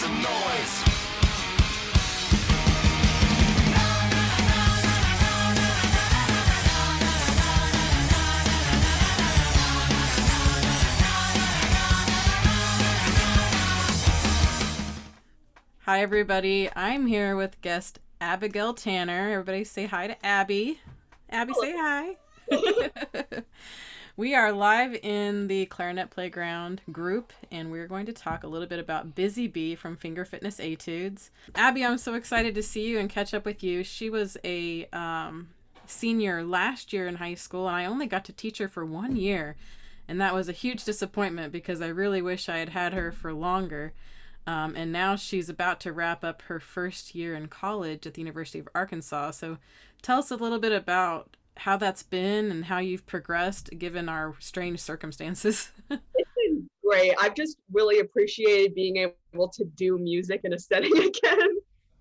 some noise. Hi everybody, I'm here with guest Abigail Tanner. Everybody say hi to Abby. Abby, say hi. We are live in the Clarinet Playground group, and we're going to talk a little bit about Busy Bee from Finger Fitness Etudes. Abby, I'm so excited to see you and catch up with you. She was a senior last year in high school, and I only got to teach her for 1 year, and that was a huge disappointment because I really wish I had had her for longer. And now she's about to wrap up her first year in college at the University of Arkansas. So tell us a little bit about how that's been and how you've progressed given our strange circumstances. It's been great. I've just really appreciated being able to do music in a setting again,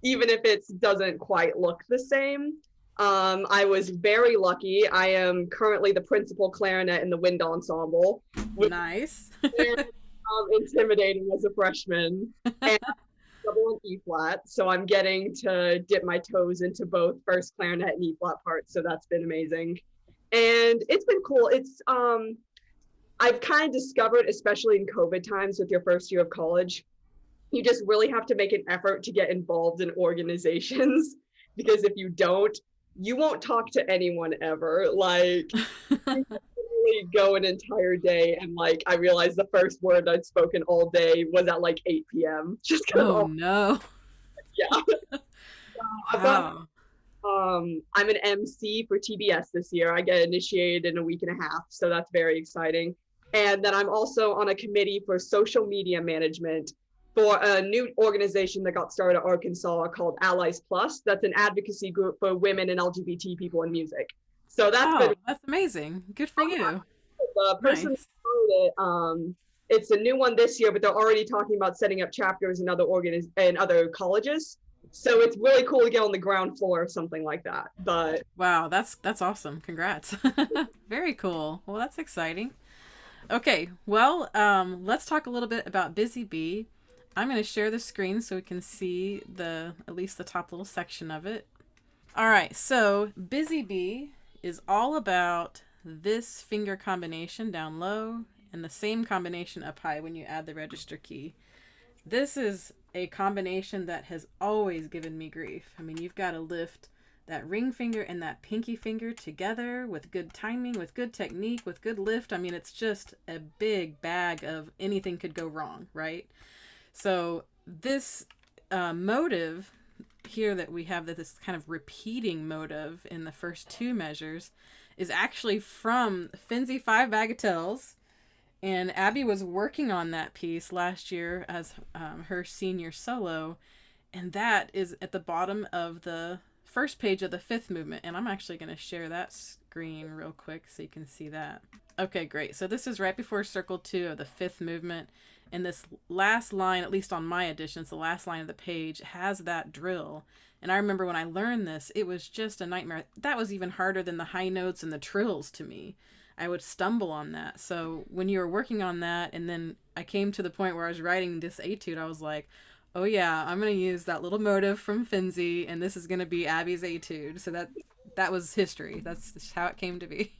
even if it doesn't quite look the same. I was very lucky. I am currently the principal clarinet in the wind ensemble. Nice. Intimidating as a freshman. And double and E flat, so I'm getting to dip my toes into both first clarinet and E flat parts, so that's been amazing. And it's been cool. It's I've kind of discovered, especially in COVID times with your first year of college, you just really have to make an effort to get involved in organizations, because if you don't, you won't talk to anyone ever. Like go an entire day, and like I realized the first word I'd spoken all day was at like 8 p.m. just oh no. Yeah. Wow. I'm an MC for TBS this year. I get initiated in a week and a half, so that's very exciting. And then I'm also on a committee for social media management for a new organization that got started at Arkansas called Allies Plus. That's an advocacy group for women and LGBT people in music. So that's amazing. Good for you. The person Nice. who started it, it's a new one this year, but they're already talking about setting up chapters in other colleges. So it's really cool to get on the ground floor of something like that. But Wow, that's awesome. Congrats. Very cool. Well, that's exciting. Okay, well, let's talk a little bit about Busy Bee. I'm going to share the screen so we can see at least the top little section of it. All right, so Busy Bee is all about this finger combination down low and the same combination up high when you add the register key. This is a combination that has always given me grief. I mean, you've got to lift that ring finger and that pinky finger together with good timing, with good technique, with good lift. I mean, it's just a big bag of anything could go wrong, right? So this motive here that we have, that this kind of repeating motive in the first two measures, is actually from Finzi 5 Bagatelles, and Abby was working on that piece last year as her senior solo, and that is at the bottom of the first page of the fifth movement, and I'm actually going to share that screen real quick so you can see that. Okay, great. So this is right before circle 2 of the fifth movement. And this last line, at least on my editions, the last line of the page has that drill. And I remember when I learned this, it was just a nightmare. That was even harder than the high notes and the trills to me. I would stumble on that. So when you were working on that, and then I came to the point where I was writing this etude, I was like, oh yeah, I'm going to use that little motive from Finzi, and this is going to be Abby's etude. So that was history. That's just how it came to be.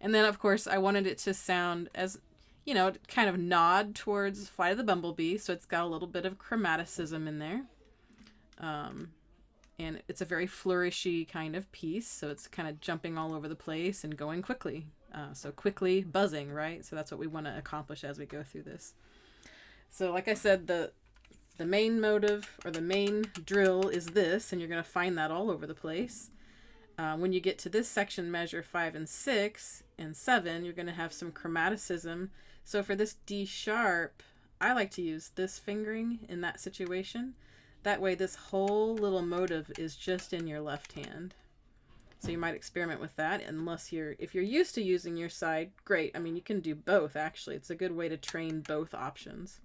And then, of course, I wanted it to sound as, you know, kind of nod towards Flight of the Bumblebee, so it's got a little bit of chromaticism in there. And it's a very flourishy kind of piece, so it's kind of jumping all over the place and going quickly. So quickly buzzing, right? So that's what we want to accomplish as we go through this. So like I said, the main motive or the main drill is this, and you're going to find that all over the place. When you get to this section, measure 5 and 6 and 7, you're going to have some chromaticism. So for this D sharp, I like to use this fingering in that situation. That way this whole little motive is just in your left hand. So you might experiment with that if you're used to using your side, great. I mean, you can do both actually. It's a good way to train both options.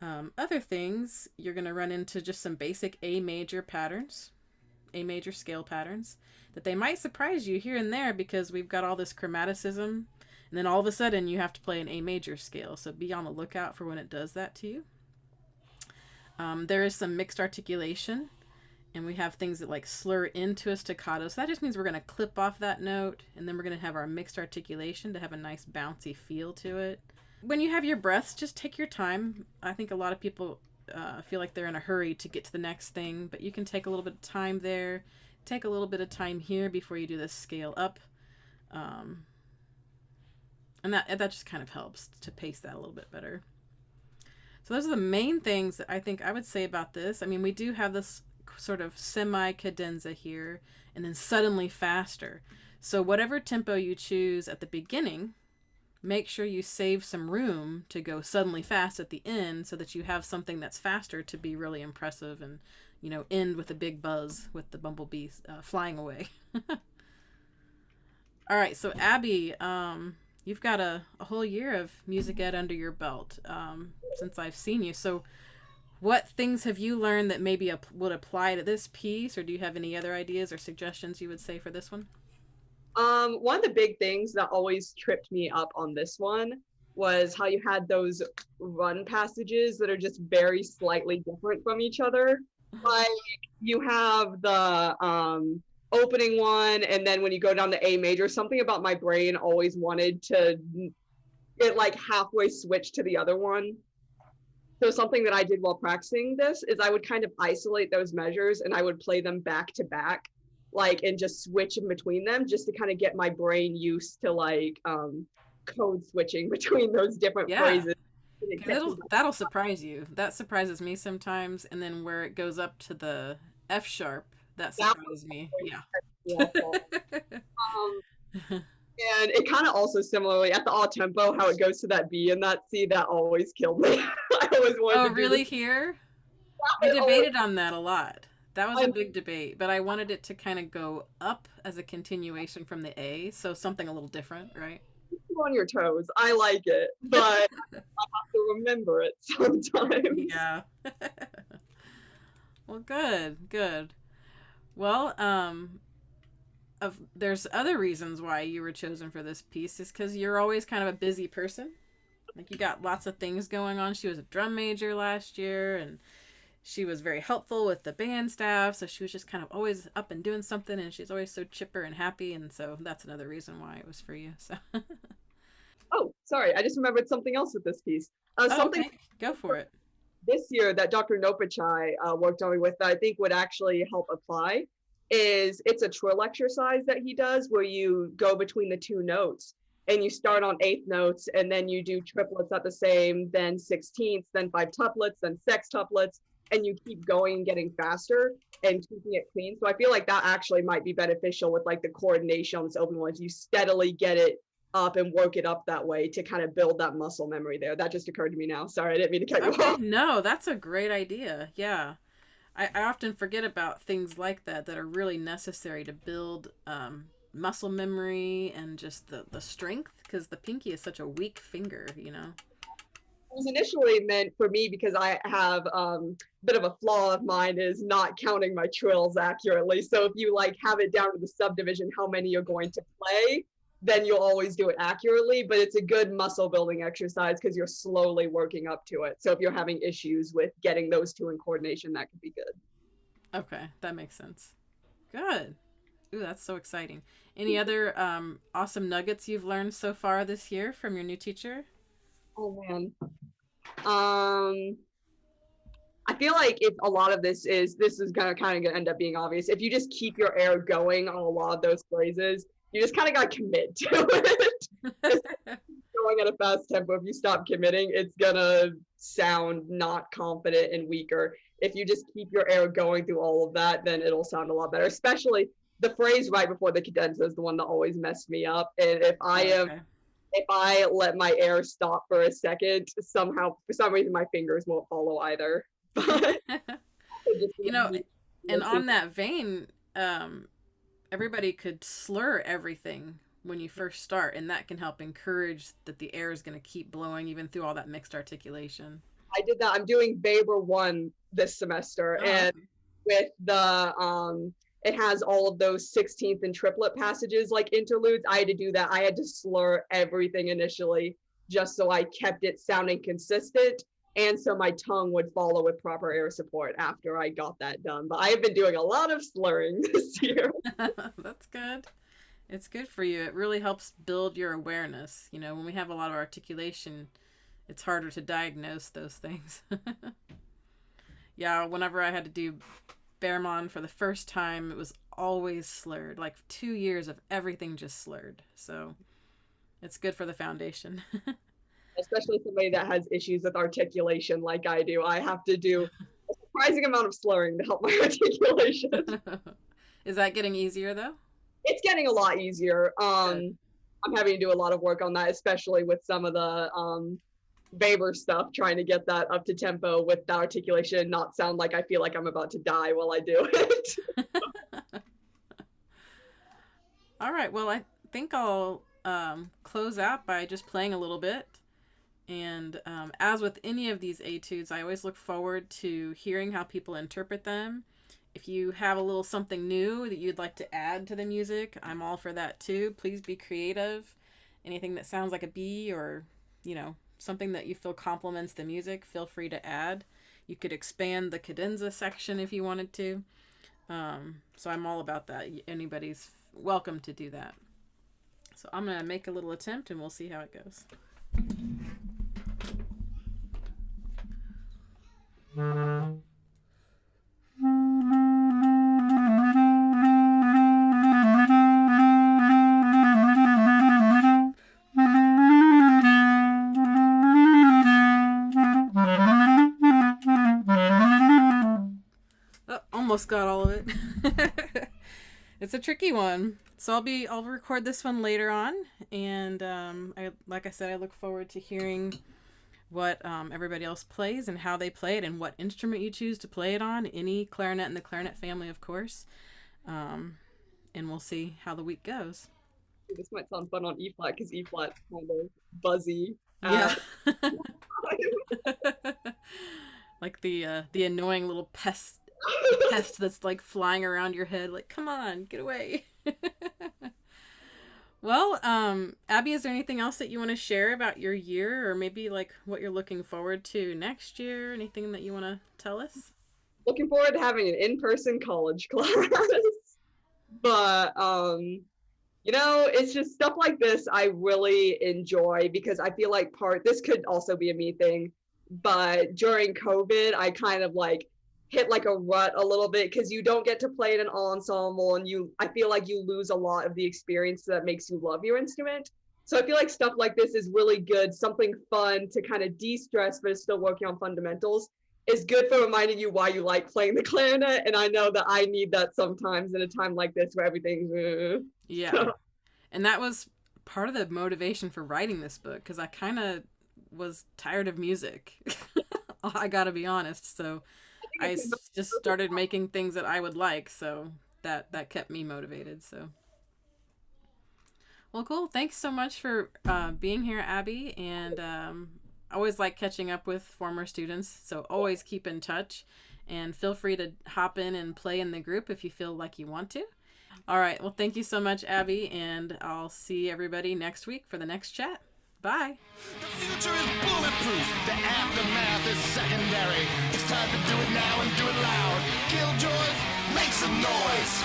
Other things, you're going to run into just some basic A major patterns, A major scale patterns, that they might surprise you here and there because we've got all this chromaticism, and then all of a sudden you have to play an A major scale. So be on the lookout for when it does that to you. There is some mixed articulation, and we have things that like slur into a staccato. So that just means we're going to clip off that note, and then we're going to have our mixed articulation to have a nice bouncy feel to it. When you have your breaths, just take your time. I think a lot of people feel like they're in a hurry to get to the next thing, but you can take a little bit of time there, take a little bit of time here before you do this scale up. And that just kind of helps to pace that a little bit better. So those are the main things that I think I would say about this. I mean, we do have this sort of semi-cadenza here, and then suddenly faster. So whatever tempo you choose at the beginning, make sure you save some room to go suddenly fast at the end so that you have something that's faster to be really impressive and, end with a big buzz with the bumblebees flying away. All right, so Abby, you've got a whole year of music ed under your belt since I've seen you. So what things have you learned that maybe would apply to this piece, or do you have any other ideas or suggestions you would say for this one? One of the big things that always tripped me up on this one was how you had those run passages that are just very slightly different from each other. Like you have the opening one, and then when you go down to A major, something about my brain always wanted to get like halfway switch to the other one. So something that I did while practicing this is I would kind of isolate those measures and I would play them back to back, like, and just switch in between them just to kind of get my brain used to like code switching between those different phrases. That'll surprise you. That surprises me sometimes. And then where it goes up to the F sharp, that surprises me. Yeah. And it kind of also similarly at the all tempo, how it goes to that B and that C, that always killed me. I always wanted to really here? We debated on that a lot. That was a big debate, but I wanted it to kind of go up as a continuation from the A, so something a little different, right? On your toes. I like it, but I have to remember it sometimes. Yeah. Well, good. Well, there's other reasons why you were chosen for this piece is because you're always kind of a busy person. Like you got lots of things going on. She was a drum major last year, and she was very helpful with the band staff. So she was just kind of always up and doing something, and she's always so chipper and happy. And so that's another reason why it was for you. So. Oh, sorry. I just remembered something else with this piece. Something. Okay. Go for it. This year that Dr. Nopachai worked on me with that I think would actually help apply is it's a trill exercise that he does where you go between the two notes and you start on eighth notes and then you do triplets at the same, then sixteenths, then five tuplets, then sextuplets, and you keep going and getting faster and keeping it clean. So I feel like that actually might be beneficial with like the coordination on this open ones. You steadily get it up and work it up that way to kind of build that muscle memory there. That just occurred to me now. Sorry, I didn't mean to cut you off. No, that's a great idea. Yeah. I often forget about things like that are really necessary to build muscle memory and just the strength, because the pinky is such a weak finger, It was initially meant for me because I have a bit of a flaw of mine is not counting my trills accurately. So if you like have it down to the subdivision, how many you're going to play, then you'll always do it accurately, but it's a good muscle building exercise because you're slowly working up to it. So if you're having issues with getting those two in coordination, that could be good. Okay, that makes sense. Good. Ooh, that's so exciting. Any other awesome nuggets you've learned so far this year from your new teacher? Oh man. I feel like if a lot of this is gonna kind of end up being obvious. If you just keep your air going on a lot of those phrases, you just kind of got to commit to it. Going at a fast tempo, if you stop committing, it's gonna sound not confident and weaker. If you just keep your air going through all of that, then it'll sound a lot better. Especially the phrase right before the cadenza is the one that always messed me up. And if I let my air stop for a second, somehow, for some reason, my fingers won't follow either. And on that vein, everybody could slur everything when you first start, and that can help encourage that the air is going to keep blowing even through all that mixed articulation. I did that. I'm doing Weber 1 this semester, and with the it has all of those 16th and triplet passages like interludes. I had to do that. I had to slur everything initially just so I kept it sounding consistent And so my tongue would follow with proper air support after I got that done. But I have been doing a lot of slurring this year. That's good. It's good for you. It really helps build your awareness. You know, when we have a lot of articulation, it's harder to diagnose those things. Yeah, whenever I had to do Behrman for the first time, it was always slurred. Like 2 years of everything just slurred. So it's good for the foundation. Especially somebody that has issues with articulation like I do. I have to do a surprising amount of slurring to help my articulation. Is that getting easier though? It's getting a lot easier. I'm having to do a lot of work on that, especially with some of the Weber stuff, trying to get that up to tempo with the articulation and not sound like I feel like I'm about to die while I do it. All right. Well, I think I'll close out by just playing a little bit. And as with any of these etudes, I always look forward to hearing how people interpret them. If you have a little something new that you'd like to add to the music, I'm all for that too. Please be creative. Anything that sounds like a B or, you know, something that you feel complements the music, feel free to add. You could expand the cadenza section if you wanted to. So I'm all about that. Anybody's welcome to do that. So I'm going to make a little attempt and we'll see how it goes. Almost got all of it. It's a tricky one. So I'll record this one later on, and like I said, I look forward to hearing what everybody else plays and how they play it and what instrument you choose to play it on. Any clarinet in the clarinet family, of course. And we'll see how the week goes. This might sound fun on E flat because E flat kind of buzzy. Yeah. Like the annoying little pest that's like flying around your head, like, come on, get away. Well, Abby, is there anything else that you want to share about your year, or maybe like what you're looking forward to next year? Anything that you want to tell us? Looking forward to having an in-person college class. But you know, it's just stuff like this I really enjoy because I feel like this could also be a me thing, but during COVID, I kind of like hit like a rut a little bit because you don't get to play in an ensemble, and I feel like you lose a lot of the experience that makes you love your instrument. So I feel like stuff like this is really good, something fun to kind of de-stress but is still working on fundamentals. Is good for reminding you why you like playing the clarinet, and I know that I need that sometimes in a time like this where everything's yeah. And that was part of the motivation for writing this book, because I kind of was tired of music. I gotta be honest. So I just started making things that I would like, so that kept me motivated. So, well, cool. Thanks so much for being here, Abby, and I always like catching up with former students, so always keep in touch, and feel free to hop in and play in the group if you feel like you want to. All right, well, thank you so much, Abby, and I'll see everybody next week for the next chat. Bye. The future is bulletproof. The aftermath is secondary. It's time to do it now and do it loud. Killjoys, make some noise.